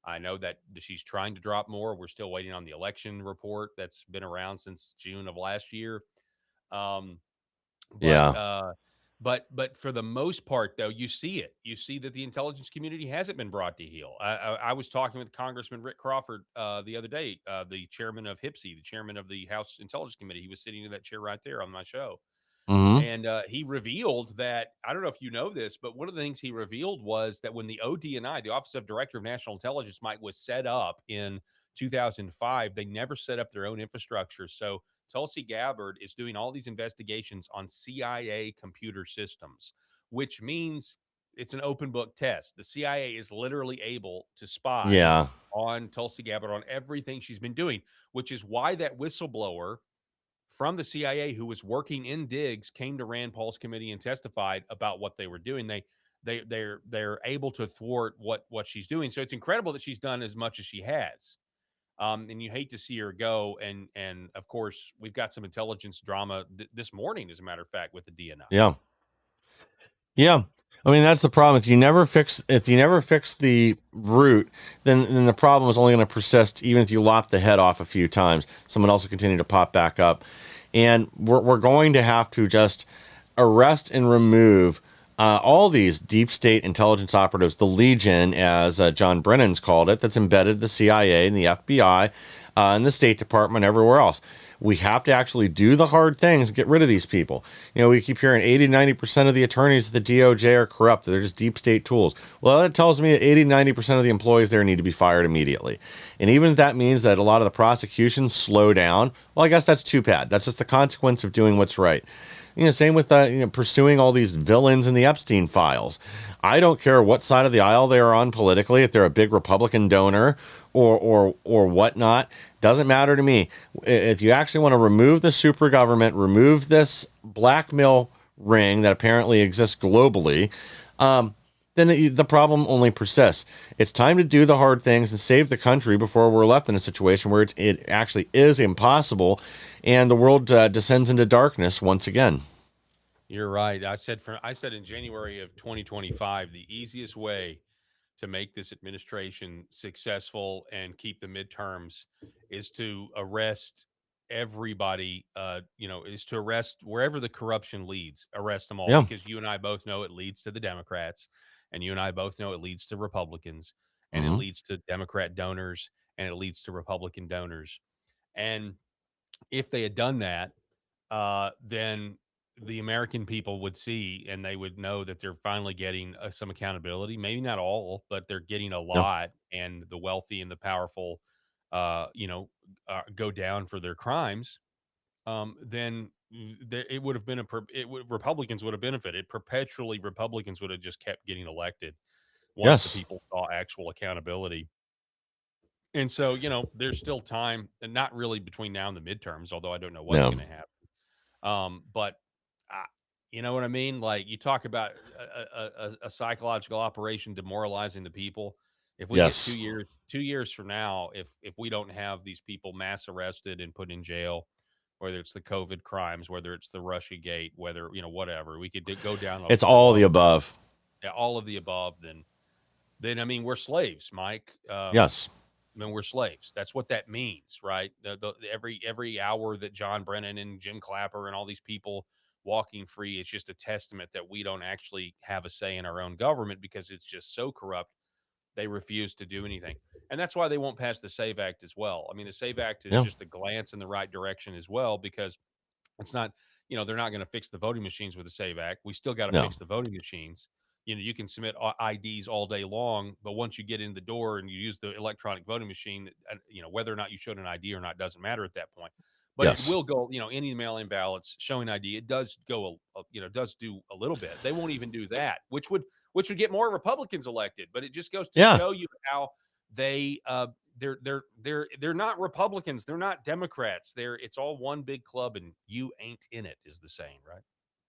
I know that she's trying to drop more. We're still waiting on the election report that's been around since June of last year. Um, but Yeah. uh, but for the most part, though, you see it. You see that the intelligence community hasn't been brought to heel. I was talking with Congressman Rick Crawford the other day, the chairman of HIPSI, the chairman of the House Intelligence Committee. He was sitting in that chair right there on my show. Hmm. And he revealed that, I don't know if you know this, but one of the things he revealed was that when the ODNI, the Office of Director of National Intelligence, Mike, was set up in 2005, they never set up their own infrastructure. So Tulsi Gabbard is doing all these investigations on CIA computer systems, which means it's an open book test. The CIA is literally able to spy Yeah. on Tulsi Gabbard on everything she's been doing, which is why that whistleblower from the CIA who was working in digs came to Rand Paul's committee and testified about what they were doing. They're able to thwart what she's doing. So it's incredible that she's done as much as she has. And you hate to see her go. And of course, we've got some intelligence drama this morning, as a matter of fact, with the DNI. Yeah. Yeah. I mean, that's the problem. If you never fix the root, then the problem is only going to persist. Even if you lop the head off a few times, someone else will continue to pop back up. And we're going to have to just arrest and remove all these deep state intelligence operatives, the Legion, as John Brennan's called it, that's embedded the CIA and the FBI and the State Department, everywhere else. We have to actually do the hard things, get rid of these people. We keep hearing 80-90% of the attorneys at the DOJ are corrupt. They're just deep state tools. Well, that tells me that 80-90% of the employees there need to be fired immediately. And even if that means that a lot of the prosecutions slow down, well, I guess that's too bad. That's just the consequence of doing what's right. Same with pursuing all these villains in the Epstein files. I don't care what side of the aisle they're on politically, if they're a big Republican donor or whatnot. Doesn't matter to me. If you actually want to remove the super government, remove this blackmail ring that apparently exists globally, then the problem only persists. It's time to do the hard things and save the country before we're left in a situation where it actually is impossible and the world descends into darkness once again. You're right. I said in January of 2025, the easiest way to make this administration successful and keep the midterms is to arrest everybody, is to arrest wherever the corruption leads, arrest them all, Yeah. because you and I both know it leads to the Democrats, and you and I both know it leads to Republicans, and it Hmm. leads to Democrat donors, and it leads to Republican donors. And if they had done that, then the American people would see and they would know that they're finally getting some accountability. Maybe not all, but they're getting a Yeah. lot. And the wealthy and the powerful, go down for their crimes. Then it would have been Republicans would have benefited. Perpetually, Republicans would have just kept getting elected once the Yes. people saw actual accountability. And so, there's still time, and not really between now and the midterms, although I don't know what's Yeah. going to happen. But you know what I mean? Like, you talk about a psychological operation demoralizing the people. If we get 2 Yes. years, 2 years from now, if we don't have these people mass arrested and put in jail, whether it's the COVID crimes, whether it's the Russia Gate, whether whatever, we could go down It's a all the road, above. yeah, all of the above. Then I mean, we're slaves, Mike. Yes. Then we're slaves. That's what that means, right? Every hour that John Brennan and Jim Clapper and all these people walking free, it's just a testament that we don't actually have a say in our own government because it's just so corrupt. They refuse to do anything, and that's why they won't pass the Save Act as well. I mean, the Save Act is Yeah. just a glance in the right direction as well, because it's not, they're not going to fix the voting machines with the Save Act. We still got to No. fix the voting machines. you can submit IDs all day long, but once you get in the door and you use the electronic voting machine, whether or not you showed an ID or not doesn't matter at that point. But it Yes. will go, any mail-in ballots showing ID. It does go, does do a little bit. They won't even do that, which would get more Republicans elected. But it just goes to show you how they're not Republicans. They're not Democrats. It's all one big club, and you ain't in it, is the saying, right?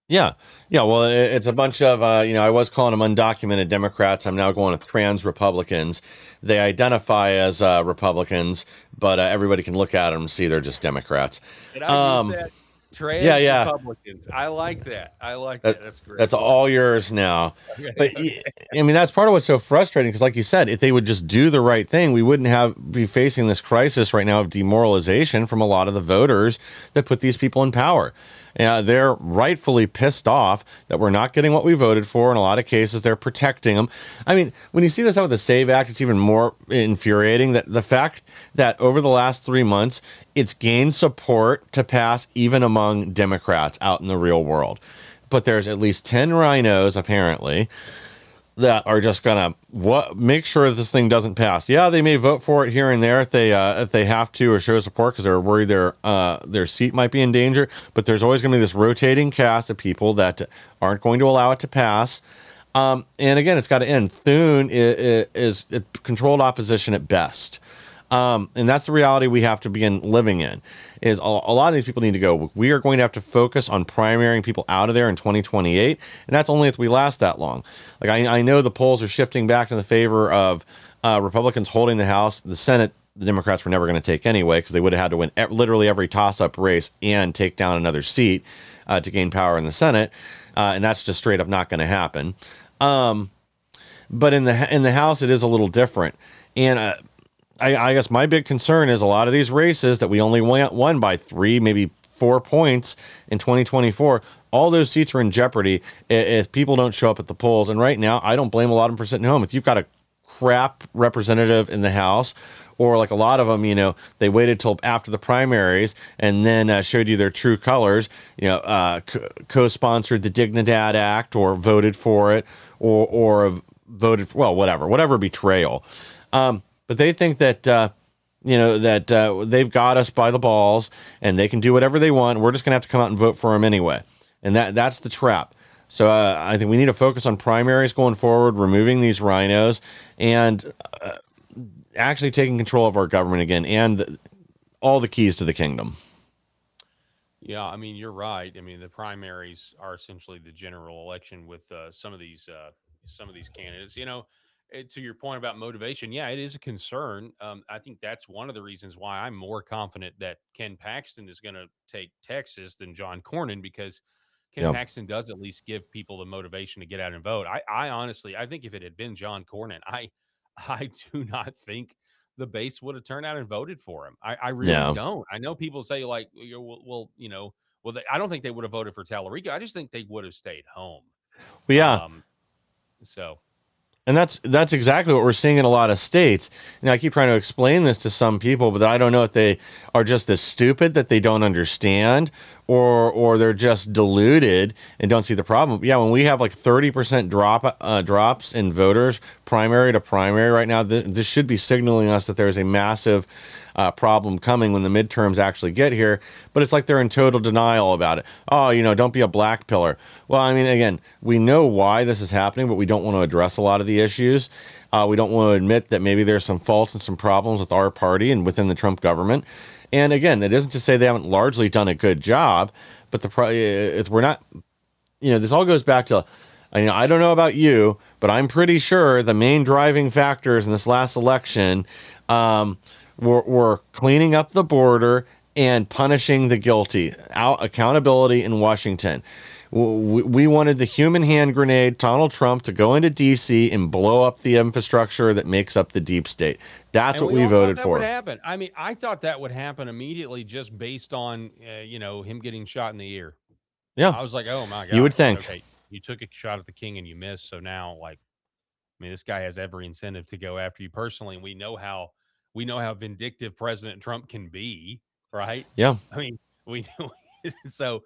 Yeah. Yeah. Well, it's a bunch of, I was calling them undocumented Democrats. I'm now going to trans Republicans. They identify as Republicans, but everybody can look at them and see they're just Democrats. Did I use that? Trans Republicans. I like that. That's great. That's all yours now. But I mean, that's part of what's so frustrating because, like you said, if they would just do the right thing, we wouldn't be facing this crisis right now of demoralization from a lot of the voters that put these people in power. They're rightfully pissed off that we're not getting what we voted for. In a lot of cases, they're protecting them. I mean, when you see this out with the SAVE Act, it's even more infuriating that the fact that over the last 3 months, it's gained support to pass even among Democrats out in the real world. But there's at least 10 rhinos, apparently, that are just gonna make sure this thing doesn't pass. Yeah, they may vote for it here and there if they have to or show support because they're worried their seat might be in danger. But there's always going to be this rotating cast of people that aren't going to allow it to pass. And again, it's got to end. Thune is controlled opposition at best. And that's the reality we have to begin living in. Is a lot of these people need to go. We are going to have to focus on primarying people out of there in 2028, and that's only if we last that long. Like I know the polls are shifting back in the favor of Republicans holding the House. The Senate, the Democrats were never going to take anyway because they would have had to win literally every toss-up race and take down another seat to gain power in the Senate, and that's just straight up not going to happen. But in the House, it is a little different, and I guess my big concern is a lot of these races that we only won by 3, maybe 4 points in 2024. All those seats are in jeopardy if people don't show up at the polls. And right now, I don't blame a lot of them for sitting home. If you've got a crap representative in the House, or like a lot of them, they waited till after the primaries and then showed you their true colors, co-sponsored the Dignidad Act or voted for it or voted for, well, whatever betrayal. But they think that, they've got us by the balls and they can do whatever they want. We're just going to have to come out and vote for them anyway. And that's the trap. So I think we need to focus on primaries going forward, removing these rhinos, and actually taking control of our government again and all the keys to the kingdom. Yeah, I mean, you're right. I mean, the primaries are essentially the general election with some of these candidates. To your point about motivation, yeah, it is a concern. I think that's one of the reasons why I'm more confident that Ken Paxton is going to take Texas than John Cornyn, because Ken Paxton does at least give people the motivation to get out and vote. I honestly, I think if it had been John Cornyn, I do not think the base would have turned out and voted for him. I really don't. I know people say like, I don't think they would have voted for Tallarico. I just think they would have stayed home. Well, yeah. And that's exactly what we're seeing in a lot of states. I keep trying to explain this to some people, but I don't know if they are just as stupid that they don't understand, or they're just deluded and don't see the problem. Yeah, when we have like 30% drops in voters primary to primary right now, this should be signaling us that there's a massive problem coming when the midterms actually get here. But it's like they're in total denial about it. Oh, don't be a black pillar. Well, I mean, again, we know why this is happening, but we don't want to address a lot of the issues. We don't want to admit that maybe there's some faults and some problems with our party and within the Trump government. And again, it isn't to say they haven't largely done a good job, but we're not, this all goes back to, I don't know about you, but I'm pretty sure the main driving factors in this last election were cleaning up the border and punishing the guilty. Accountability in Washington. We wanted the human hand grenade, Donald Trump, to go into D.C. and blow up the infrastructure that makes up the deep state. That's what we voted for. Would happen. I mean, I thought that would happen immediately just based on, him getting shot in the ear. Yeah. I was like, oh my God. You would think. Okay, you took a shot at the king and you missed. So now, this guy has every incentive to go after you personally. And we know how vindictive President Trump can be, right? Yeah. I mean, we know. So,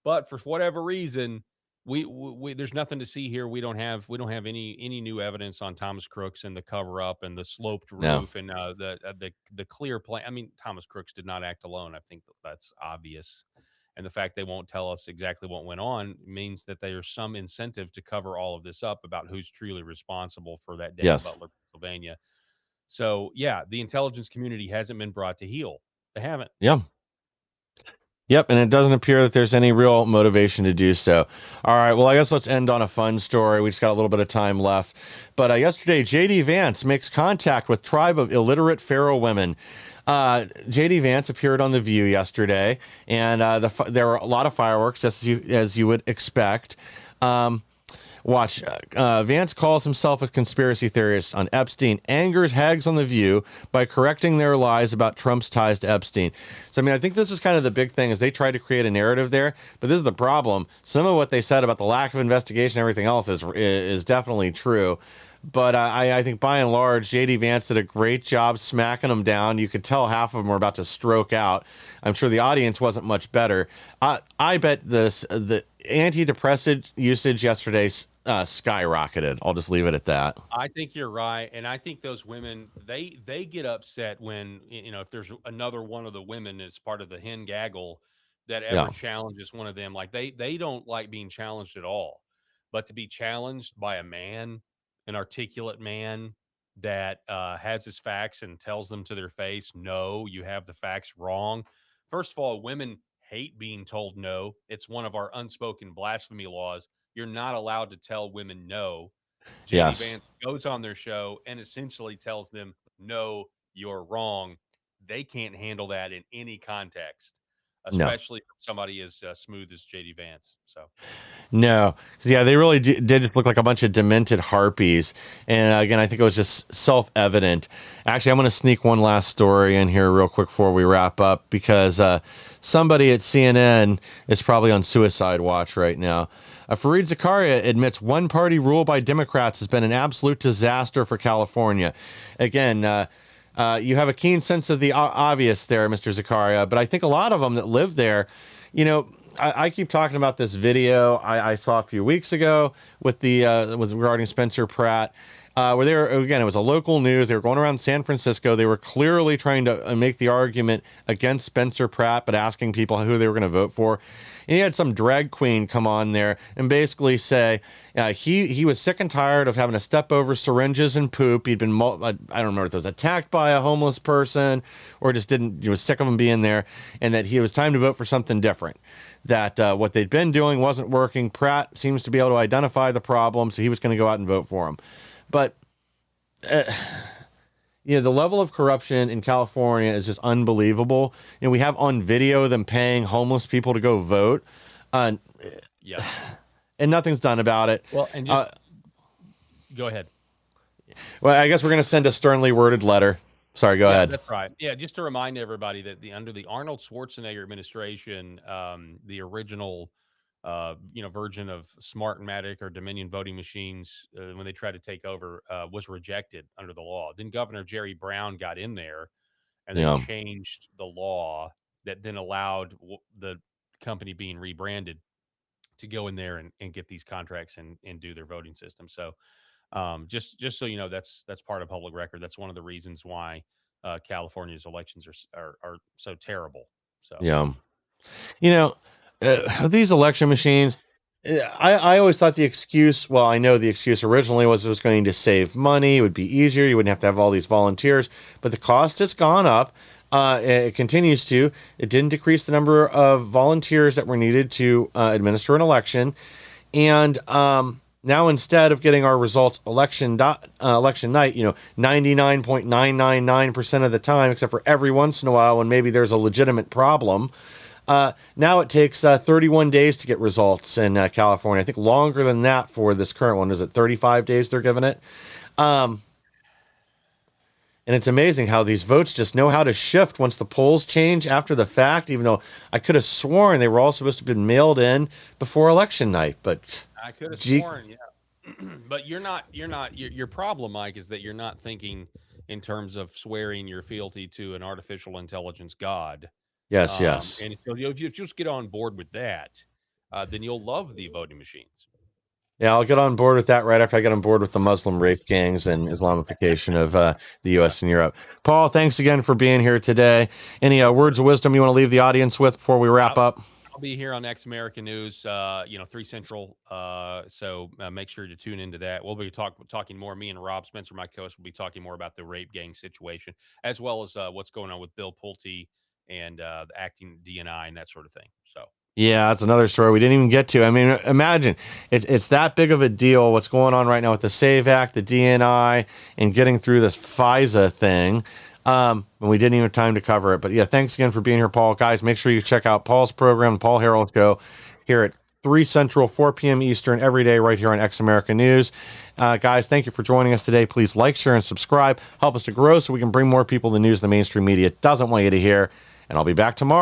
but for whatever reason, we there's nothing to see here. We don't have any new evidence on Thomas Crooks and the cover up and the sloped No. roof and the clear plan. I mean, Thomas Crooks did not act alone. I think that's obvious. And the fact they won't tell us exactly what went on means that there's some incentive to cover all of this up about who's truly responsible for that day in Yes. Butler, Pennsylvania. So yeah, the intelligence community hasn't been brought to heel. They haven't. Yeah. Yep, and it doesn't appear that there's any real motivation to do so. All right, well, I guess let's end on a fun story. We just got a little bit of time left. But yesterday, J.D. Vance makes contact with tribe of illiterate Pharaoh women. J.D. Vance appeared on The View yesterday, and there were a lot of fireworks, just as you would expect. Watch. Vance calls himself a conspiracy theorist on Epstein, angers hags on The View by correcting their lies about Trump's ties to Epstein. So, I mean, I think this is kind of the big thing is they try to create a narrative there, but this is the problem. Some of what they said about the lack of investigation and everything else is definitely true. But I think by and large, J.D. Vance did a great job smacking them down. You could tell half of them were about to stroke out. I'm sure the audience wasn't much better. I bet the antidepressant usage yesterday skyrocketed. I'll just leave it at that. I think you're right, and I think those women they get upset when if there's another one of the women as part of the hen gaggle that ever Yeah. challenges one of them, like they don't like being challenged at all, but to be challenged by a man, an articulate man that has his facts and tells them to their face, no, you have the facts wrong. First of all, women hate being told no. It's one of our unspoken blasphemy laws. You're not allowed to tell women no. JD Yes. Vance goes on their show and essentially tells them, no, you're wrong. They can't handle that in any context, No. especially from somebody as smooth as JD Vance. So, No. Yeah, they really did just look like a bunch of demented harpies. And again, I think it was just self-evident. Actually, I'm going to sneak one last story in here real quick before we wrap up because somebody at CNN is probably on suicide watch right now. Fareed Zakaria admits one-party rule by Democrats has been an absolute disaster for California. Again, you have a keen sense of the obvious there, Mr. Zakaria, but I think a lot of them that live there, you know, I keep talking about this video I saw a few weeks ago with was regarding Spencer Pratt, where they were, again, it was a local news. They were going around San Francisco. They were clearly trying to make the argument against Spencer Pratt, but asking people who they were going to vote for. And he had some drag queen come on there and basically say he was sick and tired of having to step over syringes and poop. He'd been, I don't remember if it was attacked by a homeless person or just didn't, he was sick of him being there, and that it was time to vote for something different. That what they'd been doing wasn't working. Pratt seems to be able to identify the problem, so he was going to go out and vote for him. But the level of corruption in California is just unbelievable. We have on video them paying homeless people to go vote, yeah. and nothing's done about it. Well, and just go ahead. Well, I guess we're going to send a sternly worded letter. Sorry, go ahead. That's right. Yeah, just to remind everybody that under the Arnold Schwarzenegger administration, the original, version of Smartmatic or Dominion voting machines, when they tried to take over, was rejected under the law. Then Governor Jerry Brown got in there, and they Yeah. changed the law that then allowed the company being rebranded to go in there and get these contracts and do their voting system. So, just so you know, that's part of public record. That's one of the reasons why California's elections are so terrible. So Yeah. These election machines, I always thought the excuse, well, I know the excuse originally was it was going to save money. It would be easier. You wouldn't have to have all these volunteers, but the cost has gone up. It continues to. It didn't decrease the number of volunteers that were needed to administer an election. And now instead of getting our results election night, 99.999% of the time, except for every once in a while when maybe there's a legitimate problem, now it takes 31 days to get results in California. I think longer than that for this current one. Is it 35 days they're giving it? And it's amazing how these votes just know how to shift once the polls change after the fact, even though I could have sworn they were all supposed to have been mailed in before election night. But I could have sworn, yeah. But your problem, Mike, is that you're not thinking in terms of swearing your fealty to an artificial intelligence god. yes. And so if you just get on board with that, then you'll love the voting machines. Yeah, I'll get on board with that right after I get on board with the Muslim rape gangs and Islamification of the U.S. and Europe. Paul, thanks again for being here today. Any words of wisdom you want to leave the audience with before we wrap up? I'll be here on Ex American News, 3 Central. So make sure to tune into that. We'll be talking more. Me and Rob Spencer, my co-host, will be talking more about the rape gang situation, as well as what's going on with Bill Pulte and the acting DNI and that sort of thing. So. Yeah, that's another story we didn't even get to. I mean, imagine it's that big of a deal. What's going on right now with the SAVE Act, the DNI, and getting through this FISA thing. And we didn't even have time to cover it. But yeah, thanks again for being here, Paul. Guys, make sure you check out Paul's program, Paul Harold Show, here at 3 Central, 4 p.m. Eastern, every day right here on Ex American News. Guys, thank you for joining us today. Please like, share, and subscribe. Help us to grow so we can bring more people the news the mainstream media doesn't want you to hear. And I'll be back tomorrow.